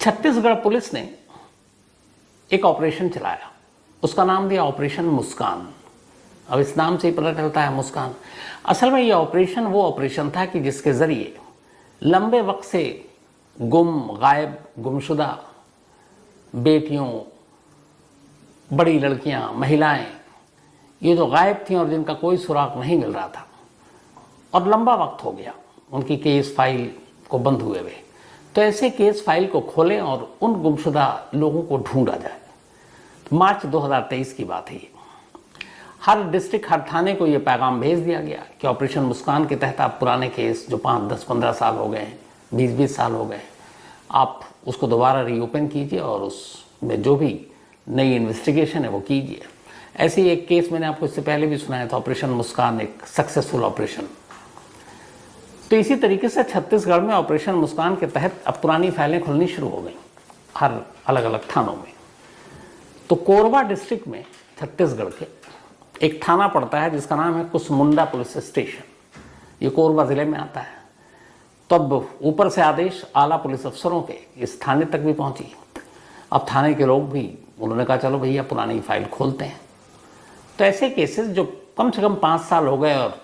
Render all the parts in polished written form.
Chhattisgarh police ने एक operation चलाया, उसका नाम दिया ऑपरेशन मुस्कान। अब इस नाम से ही पता चलता है मुस्कान। असल में ये ऑपरेशन वो ऑपरेशन था कि जिसके ज़रिए लंबे वक्त से गायब, गुमशुदा बेटियों, बड़ी लड़कियां, महिलाएं, ये जो गायब थीं और जिनका कोई सुराग नहीं मिल रहा था और लंबा वक्त हो गया उनकी केस फाइल को बंद हुए हुए, तो ऐसे केस फाइल को खोलें और उन गुमशुदा लोगों को ढूंढा जाए। मार्च 2023 की बात है ये। हर डिस्ट्रिक्ट, हर थाने को ये पैगाम भेज दिया गया कि ऑपरेशन मुस्कान के तहत आप पुराने केस जो 5, 10, 15 साल हो गए हैं, 20 साल हो गए, आप उसको दोबारा रीओपन कीजिए और उसमें जो भी नई इन्वेस्टिगेशन है वो कीजिए। ऐसे ही एक केस मैंने आपको इससे पहले भी सुनाया था, ऑपरेशन मुस्कान एक सक्सेसफुल ऑपरेशन। तो इसी तरीके से छत्तीसगढ़ में ऑपरेशन मुस्कान के तहत अब पुरानी फाइलें खुलनी शुरू हो गई हर अलग अलग थानों में। तो कोरबा डिस्ट्रिक्ट में छत्तीसगढ़ के एक थाना पड़ता है जिसका नाम है कुसमुंडा पुलिस स्टेशन। ये कोरबा ज़िले में आता है। तो अब ऊपर से आदेश आला पुलिस अफसरों के इस थाने तक भी पहुंची। अब थाने के लोग भी, उन्होंने कहा चलो भैया पुरानी फाइल खोलते हैं। तो ऐसे केसेस जो कम से कम 5 साल हो गए और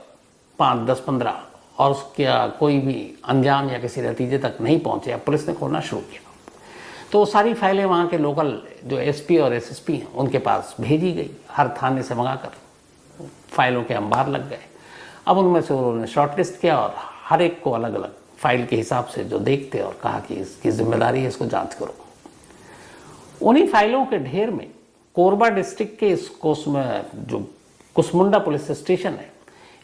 5, 10, 15 और उसका कोई भी अंजाम या किसी नतीजे तक नहीं पहुंचे, अब पुलिस ने खोलना शुरू किया। तो वो सारी फाइलें वहाँ के लोकल जो एसपी और एसएसपी हैं उनके पास भेजी गई, हर थाने से मंगाकर फाइलों के अंबार लग गए। अब उनमें से उन्होंने शॉर्टलिस्ट किया और हर एक को अलग अलग फाइल के हिसाब से जो देखते और कहा कि इसकी जिम्मेदारी है, इसको जांच करो। उन्हीं फाइलों के ढेर में कोरबा डिस्ट्रिक्ट के इस जो कुसमुंडा पुलिस स्टेशन है,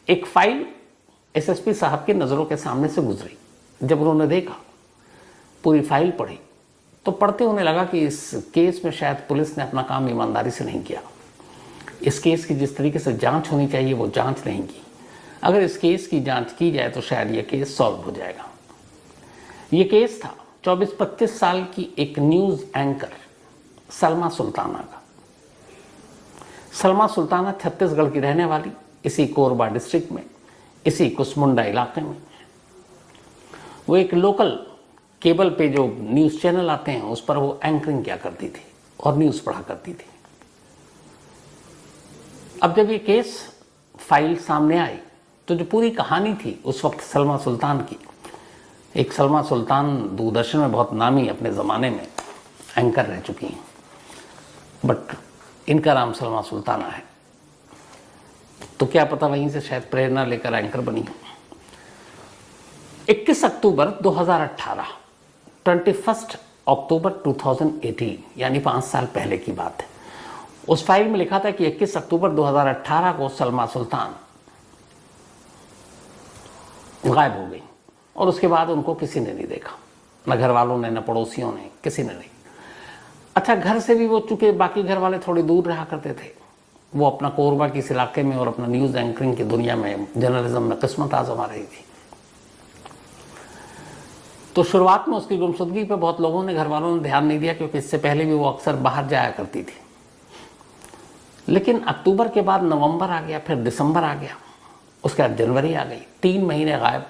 एक फाइल एसएसपी साहब की नज़रों के सामने से गुजरी। जब उन्होंने देखा, पूरी फाइल पढ़ी, तो पढ़ते उन्हें लगा कि इस केस में शायद पुलिस ने अपना काम ईमानदारी से नहीं किया। इस केस की जिस तरीके से जांच होनी चाहिए वो जांच नहीं की। अगर इस केस की जांच की जाए तो शायद ये केस सॉल्व हो जाएगा। ये केस था 24-25 साल की एक न्यूज़ एंकर सलमा सुल्ताना का। सलमा सुल्ताना छत्तीसगढ़ की रहने वाली, इसी कोरबा डिस्ट्रिक्ट में, इसी कुसमुंडा इलाके में वो एक लोकल केबल पे जो न्यूज़ चैनल आते हैं उस पर वो एंकरिंग क्या करती थी और न्यूज़ पढ़ा करती थी। अब जब ये केस फाइल सामने आई तो जो पूरी कहानी थी उस वक्त सलमा सुल्तान की, एक सलमा सुल्तान दूरदर्शन में बहुत नामी अपने ज़माने में एंकर रह चुकी हैं, बट इनका नाम सलमा सुल्ताना है। तो क्या पता वहीं से शायद प्रेरणा लेकर एंकर बनी। 21 अक्टूबर 2018, 21 अक्टूबर 2018, यानी 5 साल पहले की बात है। उस फाइल में लिखा था कि 21 अक्टूबर 2018 को सलमा सुल्तान गायब हो गई और उसके बाद उनको किसी ने नहीं देखा, न घर वालों ने, न पड़ोसियों ने, किसी ने नहीं। अच्छा, घर से भी वो, चूंकि बाकी घर वाले थोड़ी दूर रहा करते थे, वो अपना कोरबा के इस इलाके में और अपना न्यूज़ एंकरिंग की दुनिया में, जर्नलिज्म में किस्मत आजमा रही थी। तो शुरुआत में उसकी गुमशुदगी पे बहुत लोगों ने, घर वालों ने ध्यान नहीं दिया, क्योंकि इससे पहले भी वो अक्सर बाहर जाया करती थी। लेकिन अक्टूबर के बाद नवंबर आ गया, फिर दिसंबर आ गया, उसके बाद जनवरी आ गई। 3 महीने गायब।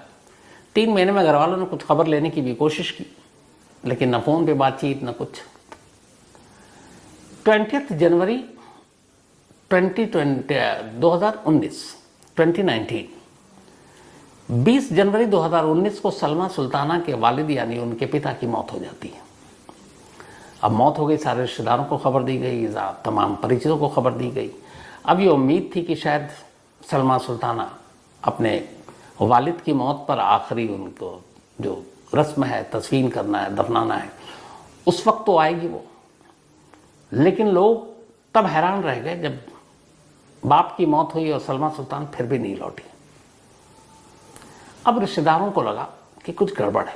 3 महीने में घर वालों ने कुछ खबर लेने की भी कोशिश की, लेकिन न फ़ोन पे बातचीत, न कुछ। 20 जनवरी 2019, 20 जनवरी 2019 को सलमा सुल्ताना के वालिद यानी उनके पिता की मौत हो जाती है। अब मौत हो गई, सारे रिश्तेदारों को खबर दी गई, तमाम परिचितों को खबर दी गई। अब ये उम्मीद थी कि शायद सलमा सुल्ताना अपने वालिद की मौत पर आखिरी उनको जो रस्म है, तस्वीन करना है, दफनाना है, उस वक्त तो आएगी वो। लेकिन लोग तब हैरान रह गए जब बाप की मौत हुई और सलमा सुल्तान फिर भी नहीं लौटी। अब रिश्तेदारों को लगा कि कुछ गड़बड़ है,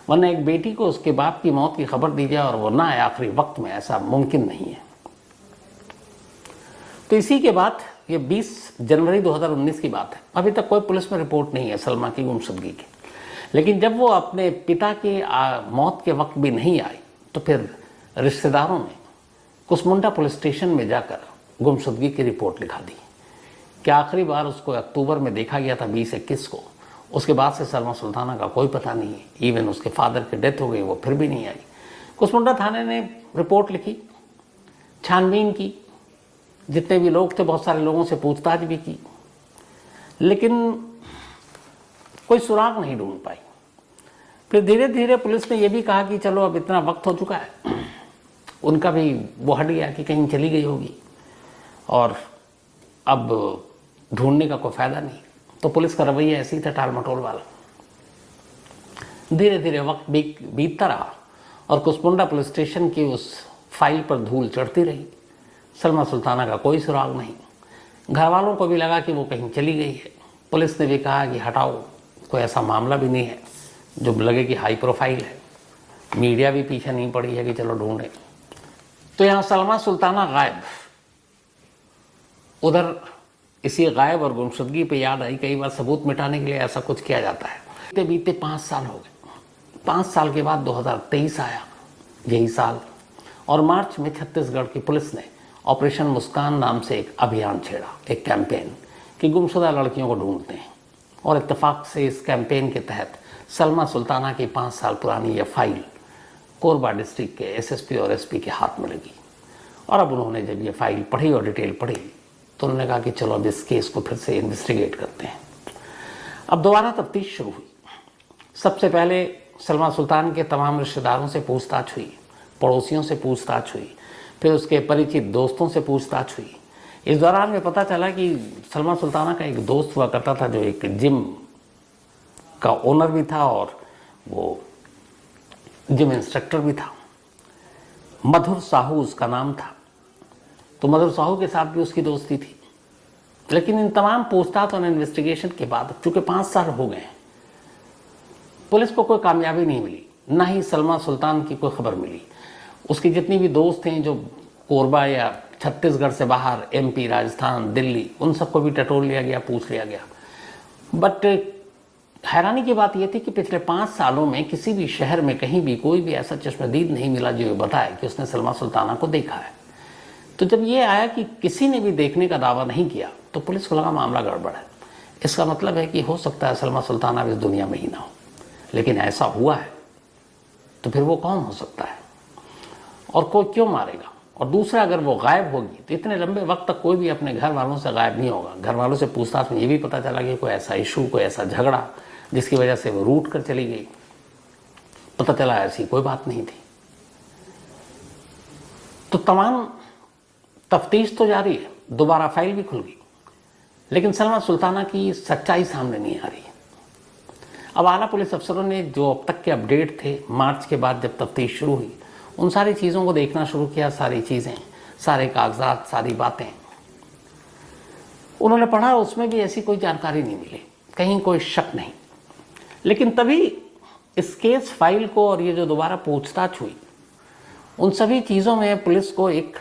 वरना एक बेटी को उसके बाप की मौत की खबर दी जाए और वो ना आए आखिरी वक्त में, ऐसा मुमकिन नहीं है। तो इसी के बाद ये 20 जनवरी 2019 की बात है। अभी तक कोई पुलिस में रिपोर्ट नहीं है सलमा की गुमशुदगी की। लेकिन जब वो अपने पिता की मौत के वक्त भी नहीं आई, तो फिर रिश्तेदारों ने कुसमुंडा पुलिस स्टेशन में जाकर गुमशुदगी की रिपोर्ट लिखा दी कि आखिरी बार उसको अक्टूबर में देखा गया था, 20-21 को। उसके बाद से सलमा सुल्ताना का कोई पता नहीं है। इवन उसके फादर की डेथ हो गई, वो फिर भी नहीं आई। कुसमुंडा थाने ने रिपोर्ट लिखी, छानबीन की, जितने भी लोग थे बहुत सारे लोगों से पूछताछ भी की, लेकिन कोई सुराग नहीं ढूंढ पाई। फिर धीरे धीरे पुलिस ने यह भी कहा कि चलो अब इतना वक्त हो चुका है, उनका भी वो हट गया कि कहीं चली गई होगी और अब ढूंढने का कोई फायदा नहीं। तो पुलिस का रवैया ऐसे ही था, टाल मटोल वाला। धीरे धीरे वक्त बीतता रहा और कुसमुंडा पुलिस स्टेशन की उस फाइल पर धूल चढ़ती रही। सलमा सुल्ताना का कोई सुराग नहीं। घर वालों को भी लगा कि वो कहीं चली गई है। पुलिस ने भी कहा कि हटाओ, कोई ऐसा मामला भी नहीं है जो लगे कि हाई प्रोफाइल है। मीडिया भी पीछे नहीं पड़ी है कि चलो ढूंढें। तो यहाँ सलमा सुल्ताना गायब। उधर इसी गायब और गुमशुदगी पे याद आई, कई बार सबूत मिटाने के लिए ऐसा कुछ किया जाता है। बीते बीते 5 साल हो गए। 5 साल के बाद 2023 आया, यही साल, और मार्च में छत्तीसगढ़ की पुलिस ने ऑपरेशन मुस्कान नाम से एक अभियान छेड़ा, एक कैंपेन कि गुमशुदा लड़कियों को ढूंढते हैं। और इत्तेफाक से इस कैंपेन के तहत सलमा सुल्ताना की 5 साल पुरानी यह फाइल कोरबा डिस्ट्रिक्ट के एसएसपी और एसपी के हाथ में लगी। और अब उन्होंने जब ये फाइल पढ़ी और डिटेल पढ़ी तो उन्होंने कहा कि चलो अब इस केस को फिर से इन्वेस्टिगेट करते हैं। अब दोबारा तफ्तीश शुरू हुई। सबसे पहले सलमा सुल्तान के तमाम रिश्तेदारों से पूछताछ हुई, पड़ोसियों से पूछताछ हुई, फिर उसके परिचित दोस्तों से पूछताछ हुई। इस दौरान में पता चला कि सलमा सुल्ताना का एक दोस्त हुआ करता था जो एक जिम का ओनर भी था और वो जिम इंस्ट्रक्टर भी था। मधुर साहू उसका नाम था। तो मधुर साहू के साथ भी उसकी दोस्ती थी। लेकिन इन तमाम पूछताछ और इन्वेस्टिगेशन के बाद चूंकि 5 साल हो गए, पुलिस को कोई कामयाबी नहीं मिली, ना ही सलमा सुल्तान की कोई खबर मिली। उसके जितनी भी दोस्त हैं जो कोरबा या छत्तीसगढ़ से बाहर, एमपी, राजस्थान, दिल्ली, उन सबको भी टटोल लिया गया, पूछ लिया गया। बट हैरानी की बात यह थी कि पिछले 5 सालों में किसी भी शहर में कहीं भी कोई भी ऐसा चश्मदीद नहीं मिला जो बताए कि उसने सलमा सुल्ताना को देखा है। तो जब ये आया कि किसी ने भी देखने का दावा नहीं किया तो पुलिस को लगा मामला गड़बड़ है। इसका मतलब है कि हो सकता है सलमा सुल्ताना इस दुनिया में ही ना हो। लेकिन ऐसा हुआ है तो फिर वो कौन हो सकता है और कोई क्यों मारेगा? और दूसरा, अगर वो गायब होगी तो इतने लंबे वक्त तक कोई भी अपने घर वालों से गायब नहीं होगा। घर वालों से पूछताछ में ये भी पता चला कि कोई ऐसा इशू, कोई ऐसा झगड़ा जिसकी वजह से वो रूठ कर चली गई। पता चला ऐसी कोई बात नहीं थी। तो तमाम तफ्तीश तो जारी है, दोबारा फाइल भी खुल गई, लेकिन सलमा सुल्ताना की सच्चाई सामने नहीं आ रही। अब आला पुलिस अफसरों ने जो अब तक के अपडेट थे, मार्च के बाद जब तफ्तीश शुरू हुई, उन सारी चीज़ों को देखना शुरू किया। सारी चीज़ें, सारे कागजात, सारी बातें उन्होंने पढ़ा। उसमें भी ऐसी कोई जानकारी नहीं मिली, कहीं कोई शक नहीं। लेकिन तभी इस केस फाइल को और ये जो दोबारा पूछताछ हुई, उन सभी चीज़ों में पुलिस को एक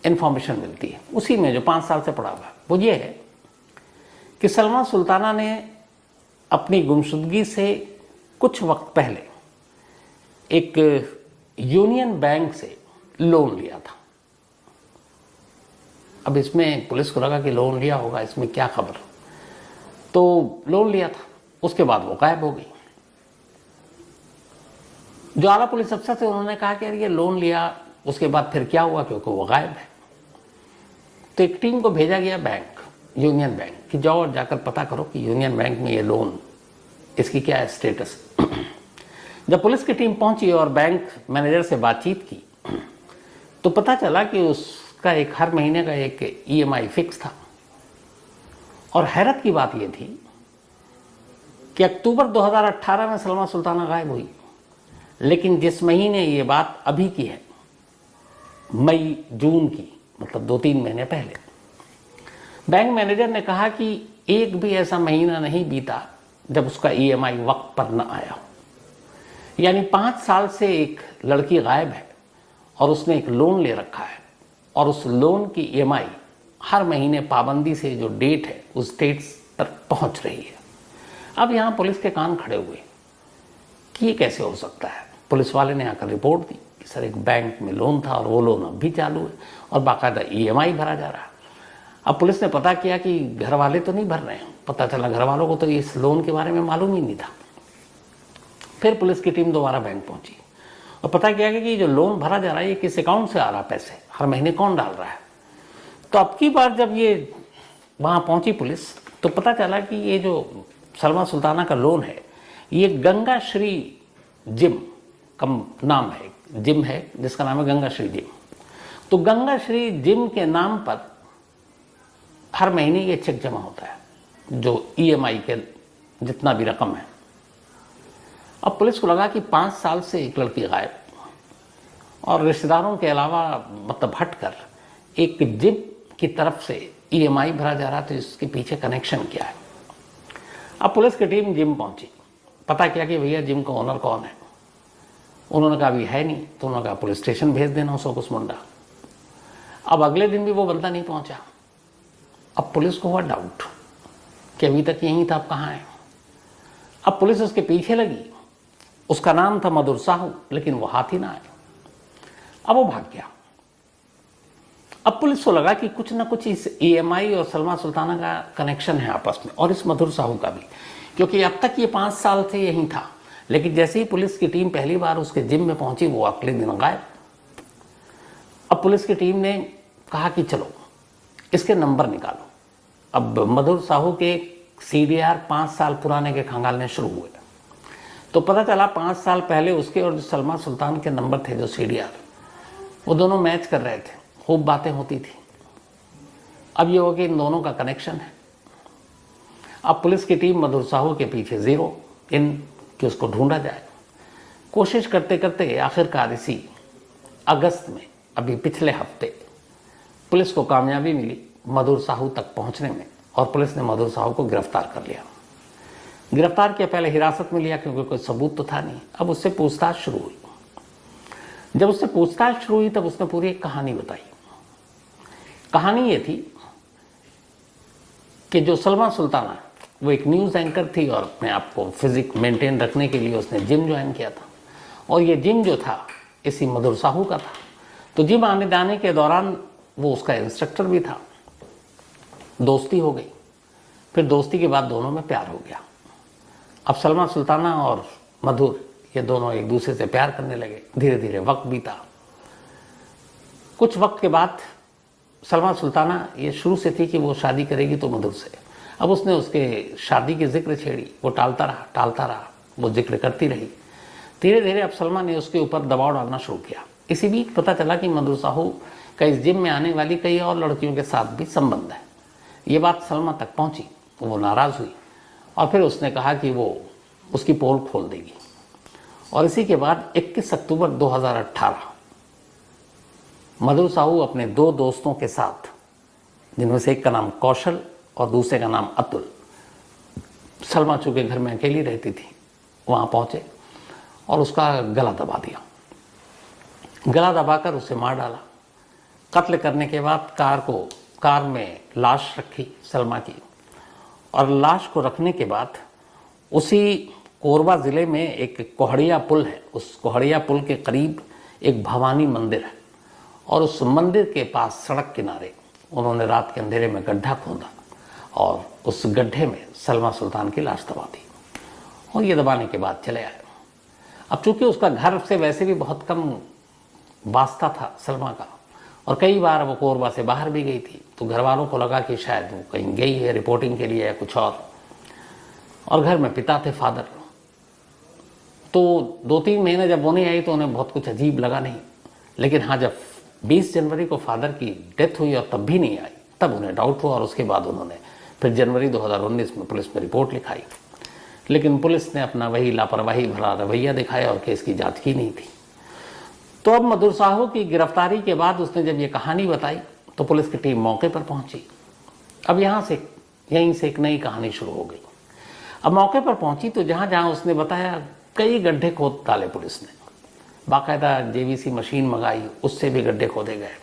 इन्फॉर्मेशन मिलती है। उसी में जो 5 साल से पड़ा हुआ है वो ये है कि सलमा सुल्ताना ने अपनी गुमशुदगी से कुछ वक्त पहले एक यूनियन बैंक से लोन लिया था। अब इसमें पुलिस को लगा कि लोन लिया होगा, इसमें क्या खबर, तो लोन लिया था। उसके बाद वो गायब हो गई। जो आला पुलिस अफसर थे उन्होंने कहा कि यार ये लोन लिया, उसके बाद फिर क्या हुआ, क्योंकि वो गायब है। तो एक टीम को भेजा गया बैंक, यूनियन बैंक, कि जाओ और जाकर पता करो कि यूनियन बैंक में ये लोन, इसकी क्या है स्टेटस। जब पुलिस की टीम पहुंची और बैंक मैनेजर से बातचीत की तो पता चला कि उसका एक हर महीने का एक EMI फिक्स था। और हैरत की बात यह थी कि अक्टूबर 2018 में सलमा सुल्ताना गायब हुई, लेकिन जिस महीने ये बात अभी की है, मई जून की, मतलब 2-3 महीने पहले, बैंक मैनेजर ने कहा कि एक भी ऐसा महीना नहीं बीता जब उसका EMI वक्त पर न आया। यानी 5 साल से एक लड़की गायब है और उसने एक लोन ले रखा है और उस लोन की EMI हर महीने पाबंदी से जो डेट है उस डेट पर पहुंच रही है। अब यहाँ पुलिस के कान खड़े हुए कि ये कैसे हो सकता है। पुलिस वाले ने आकर रिपोर्ट दी कि सर एक बैंक में लोन था और वो लोन अब भी चालू है और बाकायदा EMI भरा जा रहा है। अब पुलिस ने पता किया कि घर वाले तो नहीं भर रहे हैं। पता चला घर वालों को तो इस लोन के बारे में मालूम ही नहीं था। फिर पुलिस की टीम दोबारा बैंक पहुंची और पता क्या है कि जो लोन भरा जा रहा है ये किस अकाउंट से आ रहा है, पैसे हर महीने कौन डाल रहा है। तो अब की बार जब ये वहाँ पहुँची पुलिस तो पता चला कि ये जो सलमा सुल्ताना का लोन है ये गंगा श्री जिम का नाम है, जिम है जिसका नाम है गंगा श्री जिम। तो गंगा श्री जिम के नाम पर हर महीने ये चेक जमा होता है जो EMI के जितना भी रकम है। अब पुलिस को लगा कि 5 साल से एक लड़की गायब और रिश्तेदारों के अलावा मतलब हटकर एक जिम की तरफ से EMI भरा जा रहा, तो इसके पीछे कनेक्शन क्या है। अब पुलिस की टीम जिम पहुंची, पता किया कि भैया जिम का ओनर कौन है। उन्होंने कहा अभी है नहीं, तो उन्होंने कहा पुलिस स्टेशन भेज देना उसको कुसमुंडा। अब अगले दिन भी वो बंदा नहीं पहुंचा। अब पुलिस को हुआ डाउट कि अभी तक यहीं था, अब कहाँ है। अब पुलिस उसके पीछे लगी, उसका नाम था मधुर साहू, लेकिन वो हाथ ही ना आए। अब वो भाग गया। अब पुलिस को लगा कि कुछ ना कुछ इस EMI और सलमा सुल्ताना का कनेक्शन है आपस में, और इस मधुर साहू का भी, क्योंकि अब तक ये 5 साल से यहीं था। लेकिन जैसे ही पुलिस की टीम पहली बार उसके जिम में पहुंची वो अगले दिन गायब। अब पुलिस की टीम ने कहा कि चलो इसके नंबर निकालो। अब मधुर साहू के CDR 5 साल पुराने के खंगालने शुरू हुए। तो पता चला 5 साल पहले उसके और जो सलमा सुल्तान के नंबर थे जो CDR, वो दोनों मैच कर रहे थे, खूब बातें होती थी। अब ये हो कि इन दोनों का कनेक्शन है। अब पुलिस की टीम मधुर साहू के पीछे ज़ीरो इन कि उसको ढूंढा जाए। कोशिश करते करते आखिरकार इसी अगस्त में, अभी पिछले हफ्ते, पुलिस को कामयाबी मिली मधुर साहू तक पहुंचने में, और पुलिस ने मधुर साहू को गिरफ्तार कर लिया। गिरफ्तार किया, पहले हिरासत में लिया क्योंकि कोई सबूत तो था नहीं। अब उससे पूछताछ शुरू हुई। जब उससे पूछताछ शुरू हुई तब उसने पूरी एक कहानी बताई। कहानी ये थी कि जो सलमा सुल्ताना वो एक न्यूज़ एंकर थी और अपने आप को फिजिक मेंटेन रखने के लिए उसने जिम ज्वाइन किया था, और ये जिम जो था इसी मधुर साहू का था। तो जिम आने जाने के दौरान वो उसका इंस्ट्रक्टर भी था। दोस्ती हो गई, फिर दोस्ती के बाद दोनों में प्यार हो गया। अब सलमा सुल्ताना और मधुर ये दोनों एक दूसरे से प्यार करने लगे। धीरे धीरे वक्त बीता। कुछ वक्त के बाद सलमा सुल्ताना ये शुरू से थी कि वो शादी करेगी तो मधुर से। अब उसने उसके शादी की जिक्र छेड़ी, वो टालता रहा, वो जिक्र करती रही। धीरे धीरे अब सलमा ने उसके ऊपर दबाव डालना शुरू किया। इसी बीच पता चला कि मधुर साहू का इस जिम में आने वाली कई और लड़कियों के साथ भी संबंध है। ये बात सलमा तक पहुंची तो वो नाराज़ हुई, और फिर उसने कहा कि वो उसकी पोल खोल देगी। और इसी के बाद 21 अक्टूबर 2018 मधुर साहू अपने 2 दोस्तों के साथ, जिनमें से एक का नाम कौशल और दूसरे का नाम अतुल, सलमा चूँकि घर में अकेली रहती थी, वहाँ पहुँचे और उसका गला दबा दिया। गला दबाकर उसे मार डाला। कत्ल करने के बाद कार में लाश रखी सलमा की, और लाश को रखने के बाद उसी कोरबा ज़िले में एक कोहड़िया पुल है, उस कोहड़िया पुल के करीब एक भवानी मंदिर है, और उस मंदिर के पास सड़क किनारे उन्होंने रात के अंधेरे में गड्ढा खोदा और उस गड्ढे में सलमा सुल्तान की लाश दबा दी, और ये दबाने के बाद चले आए। अब चूँकि उसका घर से वैसे भी बहुत कम वास्ता था सलमा का, और कई बार वो कोरबा से बाहर भी गई थी, तो घर वालों को लगा कि शायद वो कहीं गई है रिपोर्टिंग के लिए या कुछ और घर में पिता थे, फादर। तो 2-3 महीने जब वो नहीं आई तो उन्हें बहुत कुछ अजीब लगा नहीं, लेकिन हाँ, जब 20 जनवरी को फादर की डेथ हुई और तब भी नहीं आई, तब उन्हें डाउट हुआ, और उसके बाद उन्होंने फिर जनवरी 2019 में पुलिस में रिपोर्ट लिखाई। लेकिन पुलिस ने अपना वही लापरवाही भरा रवैया दिखाया और केस की जाँच की नहीं थी। तो अब मधुर साहू की गिरफ्तारी के बाद उसने जब ये कहानी बताई तो पुलिस की टीम मौके पर पहुंची। अब यहीं से एक नई कहानी शुरू हो गई। अब मौके पर पहुंची तो जहाँ जहाँ उसने बताया कई गड्ढे खोद डाले पुलिस ने, बाकायदा JVC मशीन मंगाई, उससे भी गड्ढे खोदे गए,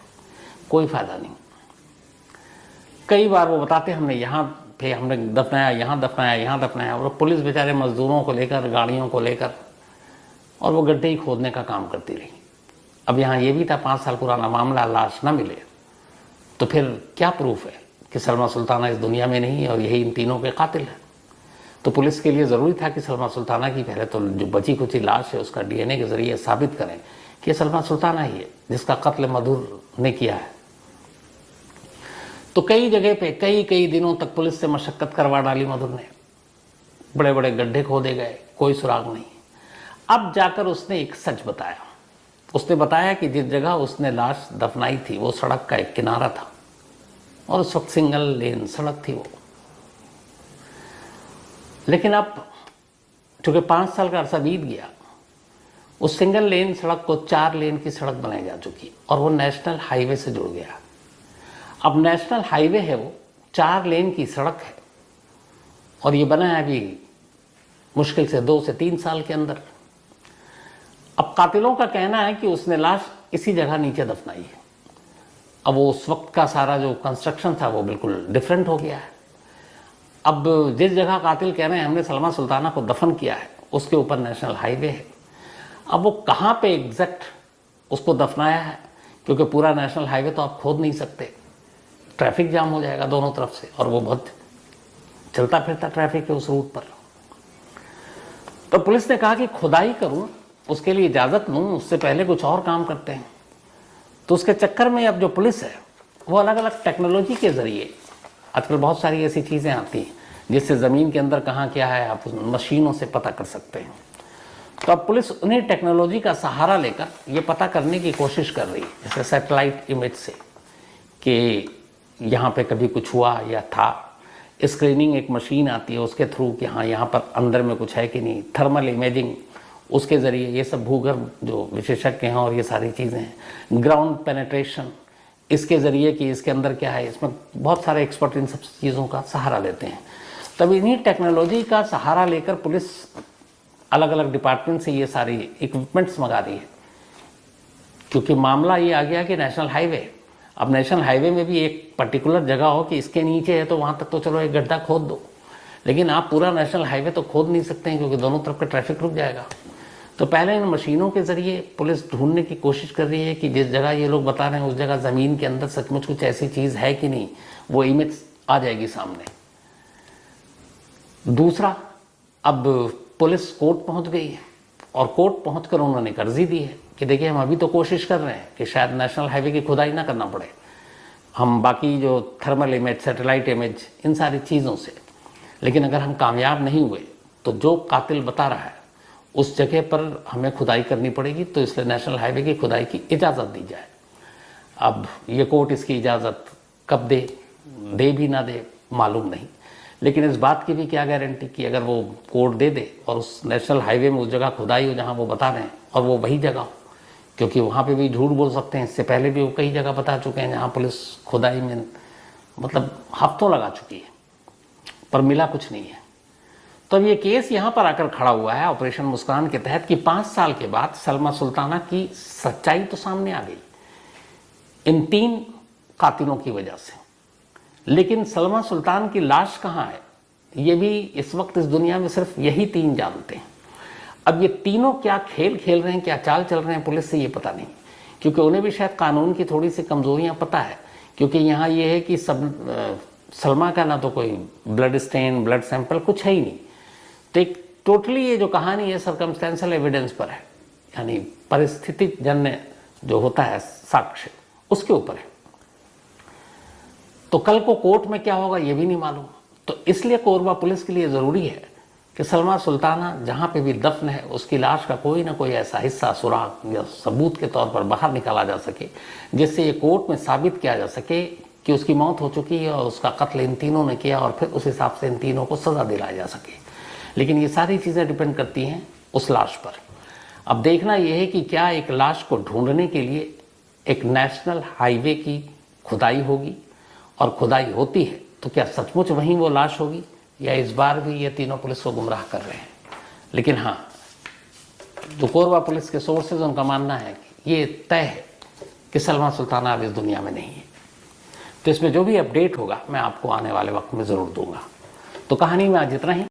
कोई फ़ायदा नहीं। कई बार वो बताते हमने यहाँ पे हमने दफनाया, यहाँ दफनाया, यहाँ दफनाया, और पुलिस बेचारे मजदूरों को लेकर, गाड़ियों को लेकर, और वो गड्ढे ही खोदने का काम करती रही। अब यहाँ ये भी था 5 साल पुराना मामला, लाश ना मिले तो फिर क्या प्रूफ है कि सलमा सुल्ताना इस दुनिया में नहीं है और यही इन तीनों के कातिल हैं। तो पुलिस के लिए ज़रूरी था कि सलमा सुल्ताना की पहले तो जो बची कुची लाश है उसका डीएनए के ज़रिए साबित करें कि सलमा सुल्ताना ही है जिसका कत्ल मधुर ने किया है। तो कई जगह पे कई दिनों तक पुलिस से मशक्कत करवा डाली मधुर ने, बड़े बड़े गड्ढे खोदे गए, कोई सुराग नहीं। अब जाकर उसने एक सच बताया। उसने बताया कि जिस जगह उसने लाश दफनाई थी वो सड़क का एक किनारा था और उस वक्त सिंगल लेन सड़क थी वो। लेकिन अब चूंकि 5 साल का अरसा बीत गया, उस सिंगल लेन सड़क को 4 लेन की सड़क बनाई जा चुकी और वो नेशनल हाईवे से जुड़ गया। अब नेशनल हाईवे है वो, 4 लेन की सड़क है और ये बना है अभी मुश्किल से 2 से 3 साल के अंदर। अब कातिलों का कहना है कि उसने लाश इसी जगह नीचे दफनाई है। अब वो उस वक्त का सारा जो कंस्ट्रक्शन था वो बिल्कुल डिफरेंट हो गया है। अब जिस जगह कातिल कह रहे हैं हमने सलमा सुल्ताना को दफन किया है उसके ऊपर नेशनल हाईवे है। अब वो कहाँ पे एग्जैक्ट उसको दफनाया है, क्योंकि पूरा नेशनल हाईवे तो आप खोद नहीं सकते, ट्रैफिक जाम हो जाएगा दोनों तरफ से और वो बहुत चलता फिरता ट्रैफिक है उस रूट पर। तो पुलिस ने कहा कि खुदाई करूं, उसके लिए इजाज़त लूं, उससे पहले कुछ और काम करते हैं। तो उसके चक्कर में अब जो पुलिस है वो अलग अलग टेक्नोलॉजी के ज़रिए, आजकल बहुत सारी ऐसी चीज़ें आती हैं जिससे ज़मीन के अंदर कहाँ क्या है आप मशीनों से पता कर सकते हैं। तो अब पुलिस उन्हीं टेक्नोलॉजी का सहारा लेकर ये पता करने की कोशिश कर रही है, जैसे सैटेलाइट इमेज से कि यहाँ पे कभी कुछ हुआ या था। स्क्रीनिंग एक मशीन आती है उसके थ्रू कि हाँ यहाँ पर अंदर में कुछ है कि नहीं। थर्मल इमेजिंग उसके ज़रिए, ये सब भूगर्भ जो विशेषज्ञ हैं और ये सारी चीज़ें हैं। ग्राउंड पेनेट्रेशन इसके ज़रिए कि इसके अंदर क्या है, इसमें बहुत सारे एक्सपर्ट इन सब चीज़ों का सहारा लेते हैं। तब इन्हीं टेक्नोलॉजी का सहारा लेकर पुलिस अलग अलग डिपार्टमेंट से ये सारी इक्विपमेंट्स मंगा रही है, क्योंकि मामला ये आ गया कि नेशनल हाईवे, अब नेशनल हाईवे में भी एक पर्टिकुलर जगह हो कि इसके नीचे है तो वहाँ तक तो चलो एक गड्ढा खोद दो, लेकिन आप पूरा नेशनल हाईवे तो खोद नहीं सकते हैं क्योंकि दोनों तरफ का ट्रैफिक रुक जाएगा। तो पहले इन मशीनों के ज़रिए पुलिस ढूंढने की कोशिश कर रही है कि जिस जगह ये लोग बता रहे हैं उस जगह ज़मीन के अंदर सचमुच कुछ ऐसी चीज़ है कि नहीं, वो इमेज आ जाएगी सामने। दूसरा, अब पुलिस कोर्ट पहुंच गई है और कोर्ट पहुंचकर उन्होंने एक अर्जी दी है कि देखिए हम अभी तो कोशिश कर रहे हैं कि शायद नेशनल हाईवे की खुदाई ना करना पड़े, हम बाकी जो थर्मल इमेज, सैटेलाइट इमेज, इन सारी चीज़ों से, लेकिन अगर हम कामयाब नहीं हुए तो जो कातिल बता रहा है उस जगह पर हमें खुदाई करनी पड़ेगी, तो इसलिए नेशनल हाईवे की खुदाई की इजाज़त दी जाए। अब ये कोर्ट इसकी इजाज़त कब दे भी ना दे मालूम नहीं, लेकिन इस बात की भी क्या गारंटी कि अगर वो कोर्ट दे दे और उस नेशनल हाईवे में उस जगह खुदाई हो जहाँ वो बता रहे हैं और वो वही जगह हो, क्योंकि वहाँ पे भी झूठ बोल सकते हैं। इससे पहले भी वो कई जगह बता चुके हैं जहाँ पुलिस खुदाई में मतलब हफ्तों लगा चुकी है पर मिला कुछ नहीं है। तो अब ये केस यहाँ पर आकर खड़ा हुआ है ऑपरेशन मुस्कान के तहत कि 5 साल के बाद सलमा सुल्ताना की सच्चाई तो सामने आ गई इन 3 कातिलों की वजह से, लेकिन सलमा सुल्तान की लाश कहाँ है ये भी इस वक्त इस दुनिया में सिर्फ यही 3 जानते हैं। अब ये तीनों क्या खेल खेल रहे हैं, क्या चाल चल रहे हैं पुलिस से ये पता नहीं, क्योंकि उन्हें भी शायद कानून की थोड़ी सी कमजोरियां पता है। क्योंकि यहाँ ये है कि सलमा का ना तो कोई ब्लड स्टेन, ब्लड सैंपल कुछ है ही नहीं, तो एक टोटली ये जो कहानी है सर्कमस्टेंशियल एविडेंस पर है, यानी परिस्थिति जन्य जो होता है साक्ष्य उसके ऊपर है। तो कल को कोर्ट में क्या होगा ये भी नहीं मालूम। तो इसलिए कोरबा पुलिस के लिए ज़रूरी है कि सलमा सुल्ताना जहाँ पे भी दफन है उसकी लाश का कोई ना कोई ऐसा हिस्सा, सुराग या सबूत के तौर पर बाहर निकाला जा सके, जिससे ये कोर्ट में साबित किया जा सके कि उसकी मौत हो चुकी है और उसका कत्ल इन तीनों ने किया और फिर उस हिसाब से इन तीनों को सज़ा दिलाई जा सके। लेकिन ये सारी चीज़ें डिपेंड करती हैं उस लाश पर। अब देखना यह है कि क्या एक लाश को ढूंढने के लिए एक नेशनल हाईवे की खुदाई होगी, और खुदाई होती है तो क्या सचमुच वहीं वो लाश होगी, या इस बार भी ये तीनों पुलिस को गुमराह कर रहे हैं। लेकिन हाँ, जो कोरबा पुलिस के सोर्सेज उनका मानना है कि ये तय है कि सलमा सुल्ताना अब इस दुनिया में नहीं है। तो इसमें जो भी अपडेट होगा मैं आपको आने वाले वक्त में ज़रूर दूंगा। तो कहानी में आज इतना ही।